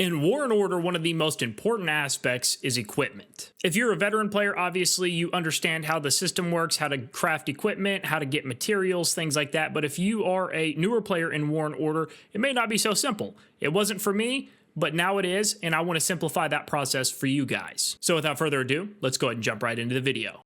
In War and Order, one of the most important aspects is equipment. If you're a veteran player, obviously you understand how the system works, how to craft equipment, how to get materials, things like that. But if you are a newer player in War and Order, it may not be so simple. It wasn't for me, but now it is, and I want to simplify that process for you guys. So without further ado, let's go ahead and jump right into the video.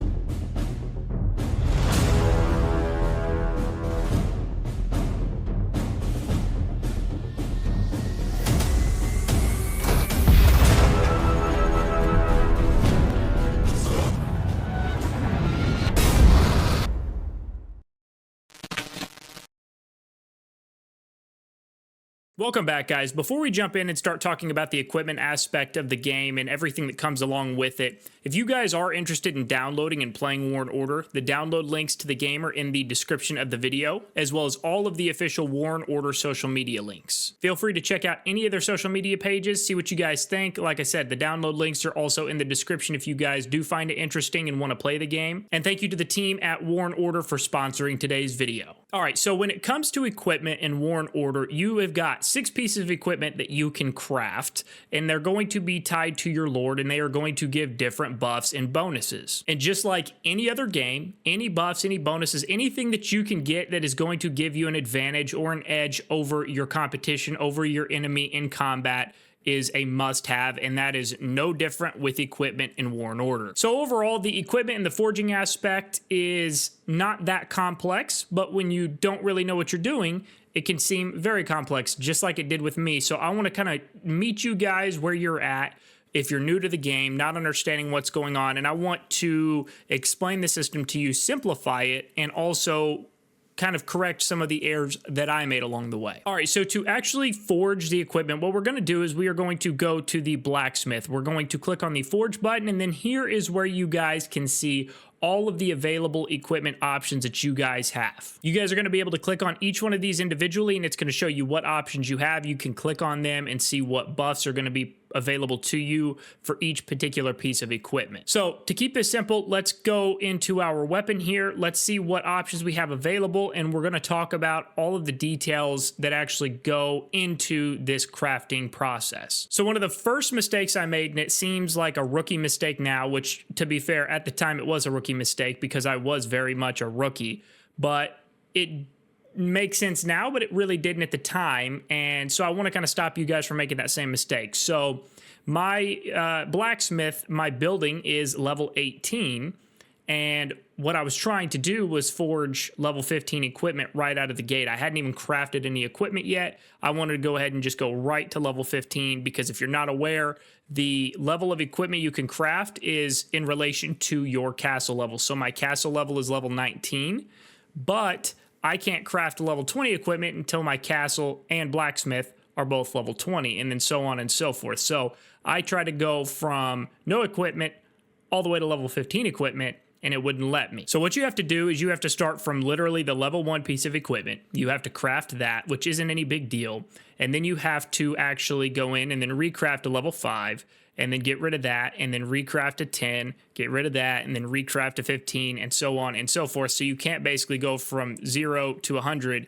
Welcome back, guys. Before we jump in and start talking about the equipment aspect of the game and everything that comes along with it, if you guys are interested in downloading and playing War and Order, the download links to the game are in the description of the video, as well as all of the official War and Order social media links. Feel free to check out any of their social media pages, see what you guys think. Like I said, the download links are also in the description if you guys do find it interesting and want to play the game. And thank you to the team at War and Order for sponsoring today's video. All right, so when it comes to equipment in War and Order, you have got 6 pieces of equipment that you can craft, and they're going to be tied to your lord, and they are going to give different buffs and bonuses. And just like any other game, any buffs, any bonuses, anything that you can get that is going to give you an advantage or an edge over your competition, over your enemy in combat, is a must-have, and that is no different with equipment in War and Order. So overall, the equipment and the forging aspect is not that complex, but when you don't really know what you're doing, it can seem very complex, just like it did with me. So I want to kind of meet you guys where you're at if you're new to the game, not understanding what's going on, and I want to explain the system to you, simplify it, and also kind of correct some of the errors that I made along the way. All right, so to actually forge the equipment, what we're going to do is we are going to go to the blacksmith. We're going to click on the forge button, and then here is where you guys can see all of the available equipment options that you guys have. You guys are going to be able to click on each one of these individually, and it's going to show you what options you have. You can click on them and see what buffs are going to be available to you for each particular piece of equipment. So to keep this simple, let's go into our weapon here. Let's see what options we have available, and we're going to talk about all of the details that actually go into this crafting process. So one of the first mistakes I made, and it seems like a rookie mistake now, which to be fair, at the time it was a rookie mistake because I was very much a rookie, but it makes sense now, but it really didn't at the time. And so I want to kind of stop you guys from making that same mistake. So my blacksmith, my building is level 18. And what I was trying to do was forge level 15 equipment right out of the gate. I hadn't even crafted any equipment yet. I wanted to go ahead and just go right to level 15 because if you're not aware, the level of equipment you can craft is in relation to your castle level. So my castle level is level 19, but I can't craft level 20 equipment until my castle and blacksmith are both level 20, and then so on and so forth. So I try to go from no equipment all the way to level 15 equipment, and it wouldn't let me. So what you have to do is you have to start from literally the level 1 piece of equipment. You have to craft that, which isn't any big deal. And then you have to actually go in and then recraft a level 5, and then get rid of that, and then recraft a 10, get rid of that, and then recraft a 15, and so on and so forth. So you can't basically go from 0 to 100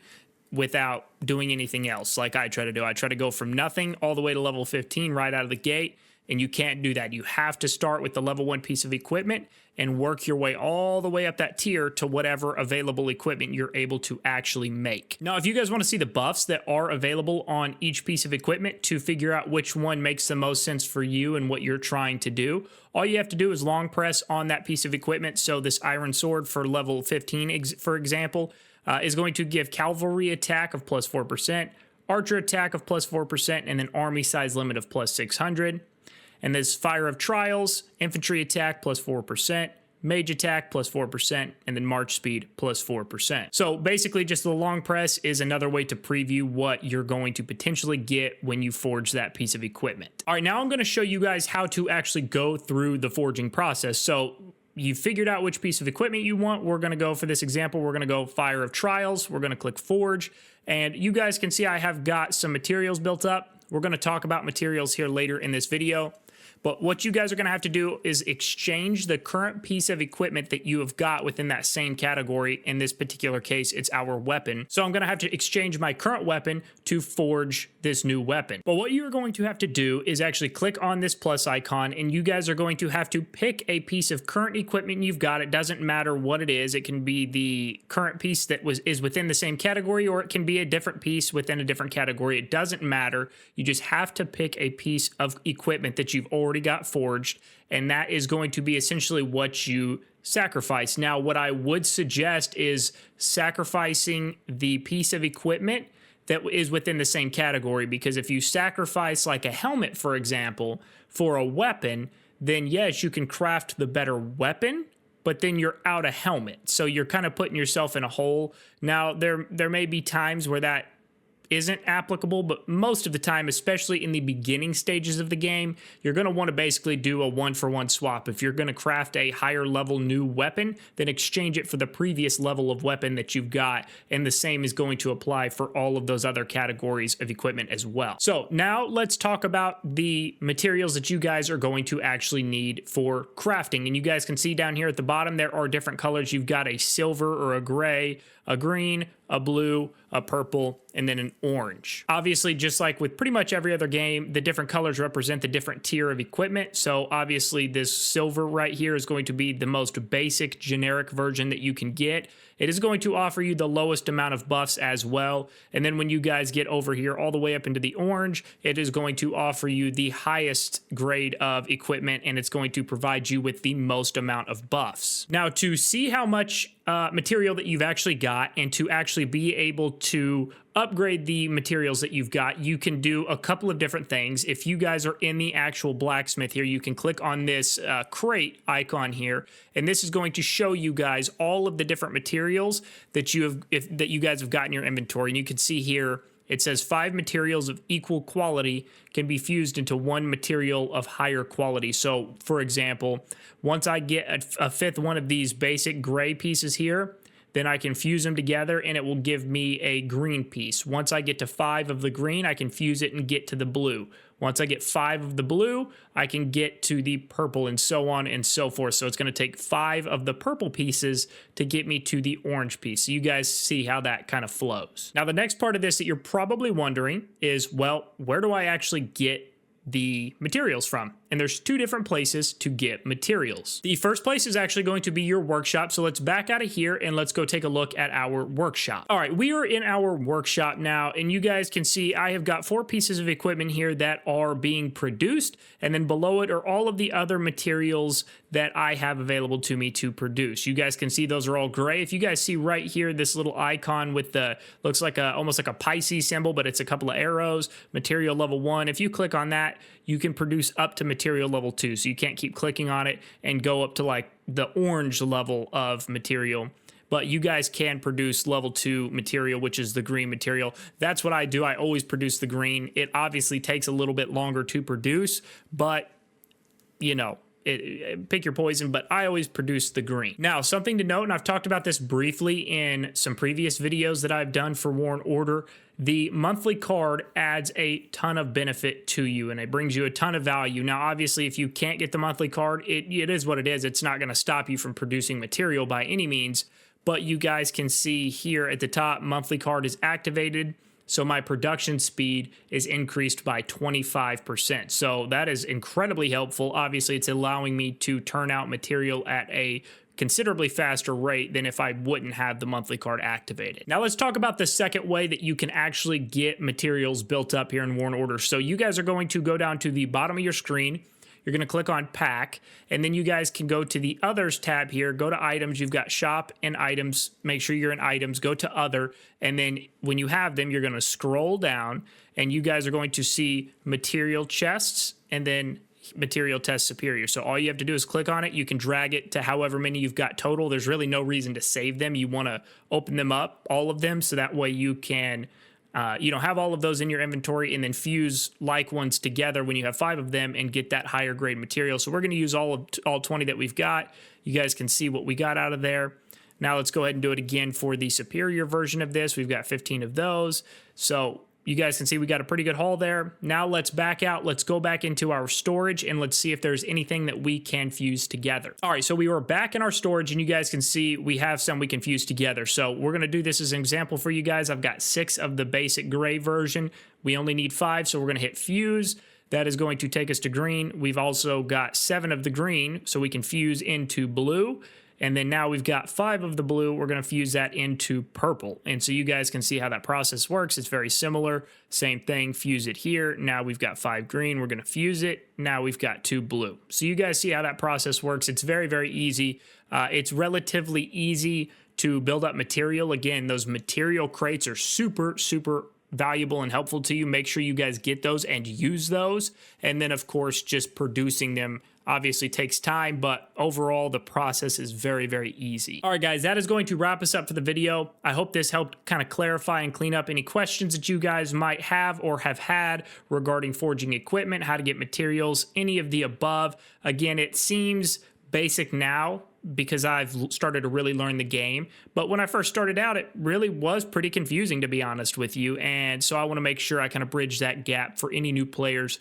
without doing anything else like I try to do. I try to go from nothing all the way to level 15 right out of the gate, and you can't do that. You have to start with the level 1 piece of equipment and work your way all the way up that tier to whatever available equipment you're able to actually make. Now, if you guys want to see the buffs that are available on each piece of equipment to figure out which one makes the most sense for you and what you're trying to do, all you have to do is long press on that piece of equipment. So this iron sword for level 15, for example, is going to give cavalry attack of plus 4%, archer attack of plus 4%, and then army size limit of plus 600. And this Fire of Trials, infantry attack plus 4%, mage attack plus 4%, and then march speed plus 4%. So basically just the long press is another way to preview what you're going to potentially get when you forge that piece of equipment. All right, now I'm going to show you guys how to actually go through the forging process. So you figured out which piece of equipment you want. We're going to go, for this example, we're going to go Fire of Trials. We're going to click Forge, and you guys can see I have got some materials built up. We're going to talk about materials here later in this video. But what you guys are going to have to do is exchange the current piece of equipment that you have got within that same category. In this particular case, it's our weapon. So I'm going to have to exchange my current weapon to forge this new weapon. But what you're going to have to do is actually click on this plus icon, and you guys are going to have to pick a piece of current equipment you've got. It doesn't matter what it is. It can be the current piece that is within the same category, or it can be a different piece within a different category. It doesn't matter. You just have to pick a piece of equipment that you've already got forged, and that is going to be essentially what you sacrifice. Now, what I would suggest is sacrificing the piece of equipment that is within the same category, because if you sacrifice like a helmet, for example, for a weapon, then yes, you can craft the better weapon, but then you're out a helmet. So you're kind of putting yourself in a hole. Now, there may be times where that isn't applicable, but most of the time, especially in the beginning stages of the game, you're going to want to basically do a one-for-one swap. If you're going to craft a higher level new weapon, then exchange it for the previous level of weapon that you've got, and the same is going to apply for all of those other categories of equipment as well. So now let's talk about the materials that you guys are going to actually need for crafting. And you guys can see down here at the bottom, there are different colors. You've got a silver or a gray, a green, a blue, a purple, and then an orange. Obviously, just like with pretty much every other game, the different colors represent the different tier of equipment. So obviously this silver right here is going to be the most basic generic version that you can get. It is going to offer you the lowest amount of buffs as well. And then when you guys get over here all the way up into the orange, it is going to offer you the highest grade of equipment, and it's going to provide you with the most amount of buffs. Now, to see how much material that you've actually got, and to actually be able to upgrade the materials that you've got, you can do a couple of different things. If you guys are in the actual blacksmith here, you can click on this crate icon here, and this is going to show you guys all of the different materials that you guys have got in your inventory. And you can see here it says 5 materials of equal quality can be fused into one material of higher quality. So, for example, once I get a 5th one of these basic gray pieces here, then I can fuse them together and it will give me a green piece. Once I get to 5 of the green, I can fuse it and get to the blue. Once I get 5 of the blue, I can get to the purple, and so on and so forth. So it's going to take 5 of the purple pieces to get me to the orange piece. So you guys see how that kind of flows. Now, the next part of this that you're probably wondering is, well, where do I actually get the materials from? And there's 2 different places to get materials. The first place is actually going to be your workshop. So let's back out of here and let's go take a look at our workshop. All right, we are in our workshop now, and you guys can see I have got 4 pieces of equipment here that are being produced, and then below it are all of the other materials that I have available to me to produce. You guys can see those are all gray. If you guys see right here, this little icon with the, looks like almost like a Pisces symbol, but it's a couple of arrows, material level 1. If you click on that, you can produce up to material level 2. So you can't keep clicking on it and go up to like the orange level of material. But you guys can produce level 2 material, which is the green material. That's what I do. I always produce the green. It obviously takes a little bit longer to produce, but you know, pick your poison, but I always produce the green. Now, something to note, and I've talked about this briefly in some previous videos that I've done for War and Order, the monthly card adds a ton of benefit to you, and it brings you a ton of value. Now, obviously, if you can't get the monthly card, it is what it is. It's not going to stop you from producing material by any means, but you guys can see here at the top, monthly card is activated. So my production speed is increased by 25%. So that is incredibly helpful. Obviously, it's allowing me to turn out material at a considerably faster rate than if I wouldn't have the monthly card activated. Now let's talk about the second way that you can actually get materials built up here in War and Order. So you guys are going to go down to the bottom of your screen. You're going to click on pack, and then you guys can go to the others tab here, go to items. You've got shop and items. Make sure you're in items, go to other, and then when you have them, you're going to scroll down, and you guys are going to see material chests and then material test superior. So all you have to do is click on it. You can drag it to however many you've got total. There's really no reason to save them. You want to open them up, all of them, so that way you can have all of those in your inventory and then fuse like ones together when you have 5 of them and get that higher grade material. So we're going to use all 20 that we've got. You guys can see what we got out of there. Now let's go ahead and do it again for the superior version of this. We've got 15 of those. So you guys can see we got a pretty good haul there. Now let's back out. Let's go back into our storage and let's see if there's anything that we can fuse together. All right, so we were back in our storage and you guys can see we have some we can fuse together. So we're gonna do this as an example for you guys. I've got 6 of the basic gray version. We only need 5, so we're gonna hit fuse. That is going to take us to green. We've also got 7 of the green, so we can fuse into blue. And then now we've got 5 of the blue. We're going to fuse that into purple. And so you guys can see how that process works. It's very similar. Same thing, fuse it here. Now we've got 5 green. We're going to fuse it. Now we've got 2 blue. So you guys see how that process works. It's very, very easy. It's relatively easy to build up material. Again, those material crates are super, super valuable and helpful to you. Make sure you guys get those and use those. And then, of course, just producing them obviously takes time, but overall the process is very, very easy. All right, guys, that is going to wrap us up for the video. I hope this helped kind of clarify and clean up any questions that you guys might have or have had regarding forging equipment, how to get materials, any of the above. Again, it seems basic now because I've started to really learn the game. But when I first started out, it really was pretty confusing, to be honest with you. And so I want to make sure I kind of bridge that gap for any new players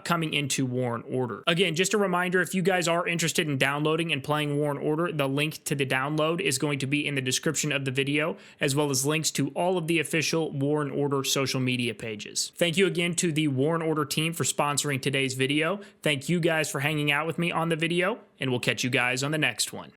coming into War and Order. Again, just a reminder, if you guys are interested in downloading and playing War and Order, the link to the download is going to be in the description of the video, as well as links to all of the official War and Order social media pages. Thank you again to the War and Order team for sponsoring today's video. Thank you guys for hanging out with me on the video, and we'll catch you guys on the next one.